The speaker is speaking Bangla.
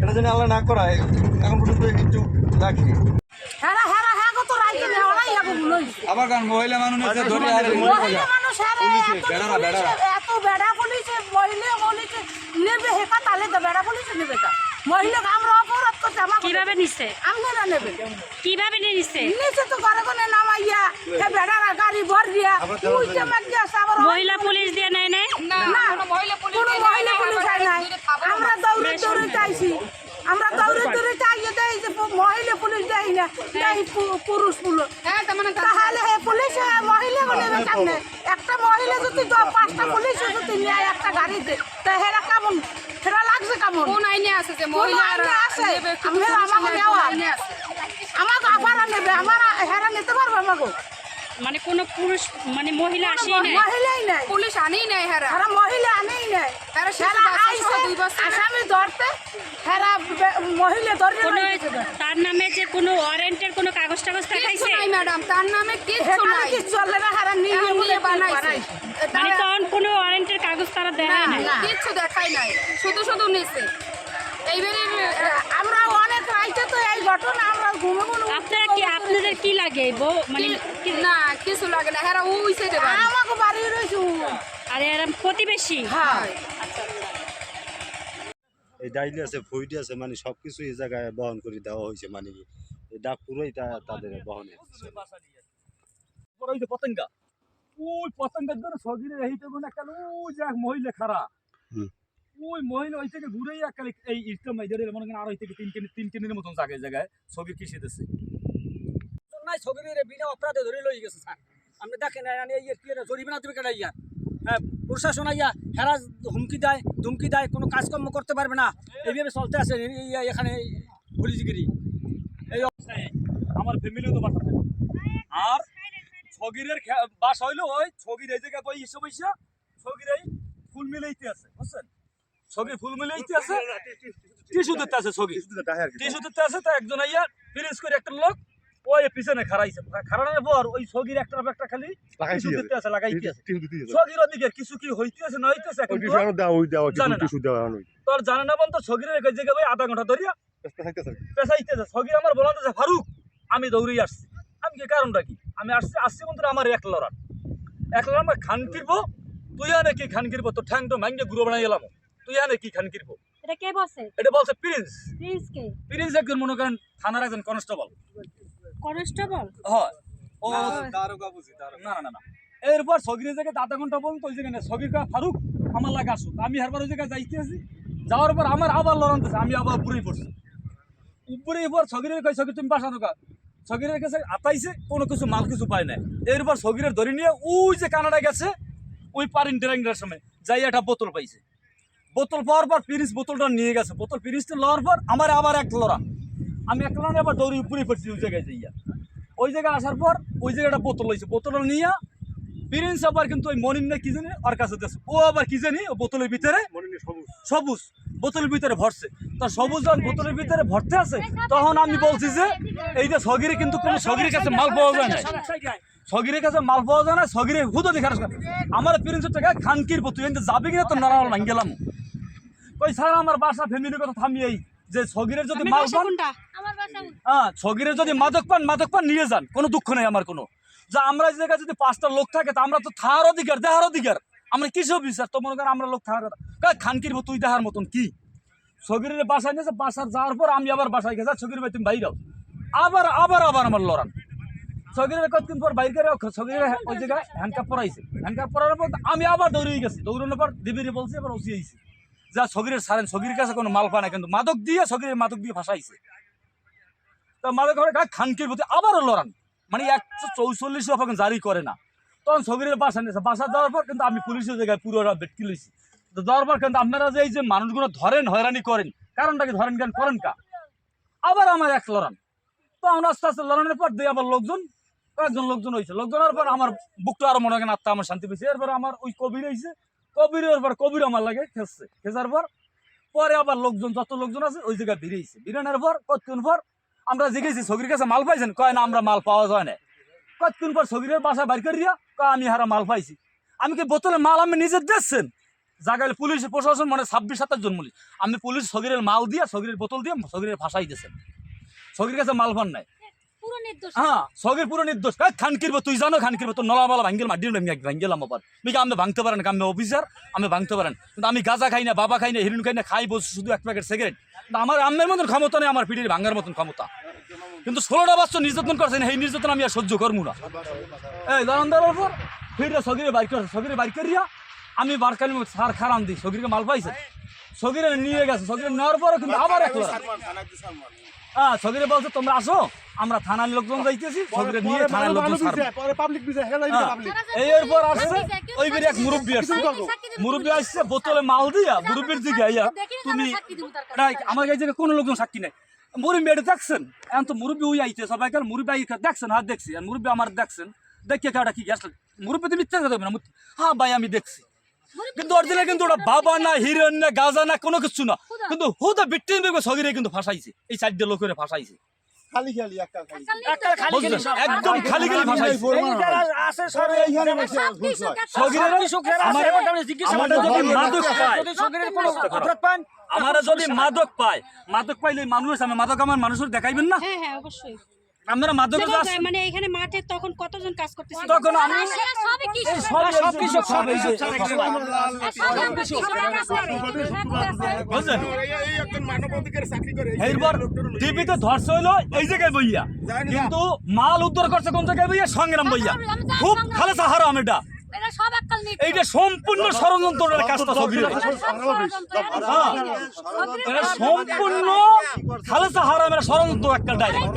এটা যেন আল্লাহ না করায় এখন পর্যন্ত একটু রাখি। আবার কারণ মহিলা মানুষ ধরে আর কিভাবে নিচ্ছে কিভাবে নিচ্ছে মহিলা পুলিশ দিয়ে নেয় নাই আমরা দৌড়ে দৌড়ে চাইয়ে দেই যে মহিলা পুলিশ দেয় না এই পুরুষ পুলিশ তাহলে পুলিশ মহিলা নেবে কেমনে? একটা মহিলা যদি 5টা পুলিশ যদি নেয় একটা গাড়িতে তা হেরা কেমন হেরা লাগছে কেমন? কোন আইনে আছে যে মহিলা আছে আমাকে নেওয়া আমাকে আবার নেবে আমার হেরা নিতে পারবো আমাকে মানে কোন পুরুষ মানে মহিলা আসেই নাই মহিলাই নাই পুলিশ আনেই নাই হেরা হেরা মহিলা আনেই নাই হেরা আইছে আসামি ধরতে হেরা মহিলা ধরে তার নামে যে কোনো ওয়ারেন্টের কোনো কাগজ টাগজ দেখাইছে নাই ম্যাডাম তার নামে কিছু নাই কি চলে না হেরা নিয়ে বানাইছে মানে তখন কোনো ওয়ারেন্টের কাগজ তারা দেখায় না কিছু দেখাই নাই শুধু শুধু নিছে এইবারে আমরা অনেক রাইতে তো এই ঘটনা আমরা ঘুমে ঘুমে আপনারা কি আপনাদের কি লাগে মানে না কিছু লাগে না হেরা ওই সাইডে আমাকে বাড়ি রইছু আরে এরকম প্রতিবেশী হ্যাঁ এই ডাইলি আছে ফইটি আছে মানে সব কিছু এই জায়গায় বহন করে দেওয়া হয়েছে মানে কি এই ডাক পুরোই তাদের বহনে ওই যে পতঙ্গা ওই পতঙ্গের ধরে সগিরে এইতে কোন একটা ওই যে এক মহিলা খারা ওই মহিলা ওই থেকে ঘুরেই এককালে এই ইস্টম এদের মনে করেন আর ওই থেকে 3 কিলোমিটার মতন জায়গায় সগির কৃষি দিচ্ছে নাই সগিরে বিনা অপরাধে ধরে লই গেছে স্যার আপনি দেখেন এই কি জরিমানা দেবে কেন ইয়ার হ্যাঁ প্রশাসন আইয়া হেরা হুমকি দেয় ধুমকি দেয় কোনো কাজকর্ম করতে পারবে না এইভাবে চলতে আছে এখানে পুলিশগিরি এই আমার ফ্যামিলিও তো বাসা থাকে আর ছগিরের বাস হইলো ওই ছগির এই জায়গায় বই এসে বইসা ছগির এই ফুল মিলাইতে আছে বুঝছেন ছগির ফুল মিলাইতে আছে টিস্যু দিতে আছে ছগি টিস্যু দিতে আছে তো একজন আইয়া ফিনিশ করে একটা লোক ওই পিছনে খাড়াইছে খাড়ানোর পর ওই ছগির একটা খালি টিস্যু দিতে আছে লাগাইতে আছে ছগির ওদিকে কিছু কি হইতে আছে না হইতে আছে তোর জানে না বন্ধ ছগিরের এই জায়গায় বই আধা ঘন্টা ধরিয়া পেছাইতে আছে ছগির আমার বলাতে ফারুক আমি দৌড়েই আসছি আমি কি কারণটা কি আমি আসছি বন্ধুরা আমার এক লড়ান আমার খান কিরবো তুই আনে কি খান কিরবো তোর ঠ্যাং তো ভাঙ্গে গুঁড়ো বানাই এলাম তুই আনে কি খান কিরবো এটা কে বলছে এটা বলছে প্রিন্স কে প্রিন্স একজন মনে করেন থানার একজন কনস্টেবল হয় ও দারোগা বুঝি না না না এরপর সগিরের জায়গায় আধা ঘন্টা বলুন তো ওই জায়গায় সগির ফারুক আমার লাগে আসুক আমি হারবার ওই জায়গায় যাইতে আছি যাওয়ার পর আমার আবার লড়ানতেছে আমি আবার উপরেই পড়ছি উপরেই পর সগিরের কই সগির তুমি বাসা ঢোকা সগিরের কাছে আতাইছে কোনো কিছু মাল কিছু পায় না এরপর সগিরের ধরে নিয়ে ওই যে কানাডা গেছে ওই পারিন ট্রেঙ্গার সময় যাই একটা বোতল পাইছে বোতল পাওয়ার পর পিরিস বোতলটা নিয়ে গেছে বোতল পিরিসটা লওয়ার পর আমার আবার এক লড়া আমি এক লড়ানে আবার দৌড়ি উপরে পড়ছি ওই জায়গায় যাইয়া ওই জায়গায় আসার পর ওই জায়গাটা বোতল লইছে বোতলটা নিয়ে প্রিন্স আবার কিন্তু ওই মনির না কি জানি ওর কাছে দিয়েছে ও আবার কি জানি ও বোতলের ভিতরে সবুজ বোতলের ভিতরে ভরছে তার সবুজ যখন বোতলের ভিতরে ভরতে আছে তখন আমি বলছি যে এই যে সগিরে কিন্তু কোনো সগিরের কাছে মাল পাওয়া যায় না সগিরের কাছে মাল পাওয়া যায় না সগিরে হুদো দেখার আমার প্রিন্সের টাকা খানকির তুই যাবি কিনা তো নারায়ণ ভাঙ গেলাম ওই স্যার আমার বাসা ফ্যামিলির কথা থামিয়েই যে সগিরের যদি মাল পান হ্যাঁ সগিরের যদি মাদক পান নিয়ে যান কোনো দুঃখ নেই আমার কোনো যে আমরা এই জায়গায় যদি 5টা লোক থাকে তা আমরা তো থাকার অধিকার দেহার অধিকার আমরা কিসব বিচার তো মনে করেন আমরা লোক থাকার খানকির তুই দেহার মতন কি সগিরের বাসায় নিয়েছে বাসার যাওয়ার পর আমি আবার বাসায় গেছি সগির ভাই তুমি বাইরাও আবার আমার লড়ান সগিরের কতদিন পর বাইরে সগিরের ওই জায়গায় হ্যান্ডকাপ পরাইছে হ্যান্ডকাপ পরানোর পর আমি আবার দৌড়িয়ে গেছি দৌড়ানোর পর দিবিরে বলছি এবার ওসি আইছি যা সগিরের সারেন সগিরের কাছে কোনো মাল পায় না কিন্তু মাদক দিয়ে সগিরের মাদক দিয়ে ফাঁসাইছে তো মাদক খানকির প্রতি আবারও লড়ান মানে 144 জারি করে না তখন সগিরের বাসা নিয়েছে বাসা যাওয়ার পর কিন্তু আমি পুলিশের জায়গায় পুরোটা বেটকি লইছি তো যাওয়ার পর কিন্তু আপনারা যে এই যে মানুষগুলো ধরেন হয়রানি করেন কারণটাকে ধরেন জ্ঞান করেন কা আবার আমার এক লড়ান তো আমরা আস্তে আস্তে লড়ানোর পর দিয়ে আবার কয়েকজন লোকজন হয়েছে লোকজনের পর আমার বুকটা আরো মনে করেন আত্মা আমার শান্তি পেয়েছে এরপর আমার ওই কবির হয়েছে কবিরের পর কবির আমার লাগে খেসার পর পরে আবার লোকজন যত লোকজন আছে ওই জায়গায় বেরিয়েছে বেরানোর পর কতক্ষণ পর আমরা জিজ্ঞেসি সগির কাছে মাল পাইছেন কয় না আমরা মাল পাওয়া যায় না কতক্ষণ পর সগিরের বাসা বাইর করিয়া কয় আমি হারা মাল পাইছি আমি কি বোতলে মাল আমি নিজে দিচ্ছেন জায়গায় পুলিশ প্রশাসন মানে 26-27 জন পুলিশ। আমি পুলিশ সগিরের মাল দিয়ে সগিরের বোতল দিয়ে সগিরের ফাঁসাই দিয়েছেন। সগির কাছে মাল ফান নাই। পুরো নির্দোষ। হ্যাঁ সগির পুরো নির্দোষ। খানকিরব তুই জানো খানকিরব তোর নলামালা ভাঙ্গেল মাটির ভাঙ্গেলাম আবার মিকে আমি ভাঙতে পারেন আমি অফিসার আমি ভাঙতে পারেন কিন্তু আমি গাঁজা খাই না বাবা খাই না হিরোইন খাই না খাই বলছি শুধু 1 প্যাকেট সিগারেট কিন্তু আমার আম্মের মতন ক্ষমতা নেই আমার পিঠের ভাঙার মতন ক্ষমতা কিন্তু 16টা বাচ্চা নির্যাতন করছেন এই নির্যাতন আমি আর সহ্য করবো না এই লড়ন দেওয়ার পর ফিরে সগিরে বাইক করছে সগিরে বাইক করিয়া আমি বারকালি সার খারান দিই সগিরকে মাল পাইছে সগিরে নিয়ে গেছে সগিরে নেওয়ার পরে কিন্তু আবার একবার হ্যাঁ সগিরে বলছে তোমরা আসো আমরা থানার লোকজন যাইতেছি সগিরে নিয়ে থানার লোকজন এই এরপর আসছে ওই বেরিয়ে এক মুরব্বী আসছে মুরব্বী আসছে বোতলে মাল দিয়া মুরব্বীর দিকে আইয়া তুমি আমার কাছে কোনো লোকজন সাক্ষী নাই মুরব্বী এটা দেখছেন এখন তো মুরব্বী ওই আইতে সবাইকার মুরব্বী দেখছেন হ্যাঁ দেখছি আর মুরব্বী আমার দেখছেন দেখিয়ে কেউটা কি গেছে মুরব্বী তো মিথ্যা কথা দেবে না হ্যাঁ ভাই আমি দেখছি কিন্তু অরিজিনাল কিন্তু ওটা বাবা না হিরোইন না গাজা না কোনো কিছু না কিন্তু হুদা বিট্টিন বেগো সগিরে কিন্তু ফাঁসাইছে এই 4 লোকের ফাঁসাইছে একদম খালি খালি ফাঁসাইছে আমার যদি মাদক পাইলে মানুষ আমি মাদক আমার মানুষের দেখাইবেন না হ্যাঁ হ্যাঁ অবশ্যই আমরা মাদক মানে এখানে মাঠে তখন কতজন কাজ করতেছে তখন আমি সবই কি বুঝলেন এইবার টিভিতে ধর্ষ হইলো এই জায়গায় বইয়া কিন্তু মাল উদ্ধার করছে কোন জায়গায় বইয়া সংগ্রাম বইয়া খুব খালেসা হারাম এটা এরা সব এককাল নিয়ে এইটা সম্পূর্ণ ষড়যন্ত্রের কাজটা সগিরে এটা সম্পূর্ণ খালেসা হারাম এটা ষড়যন্ত্র একটা ডাইরেক্ট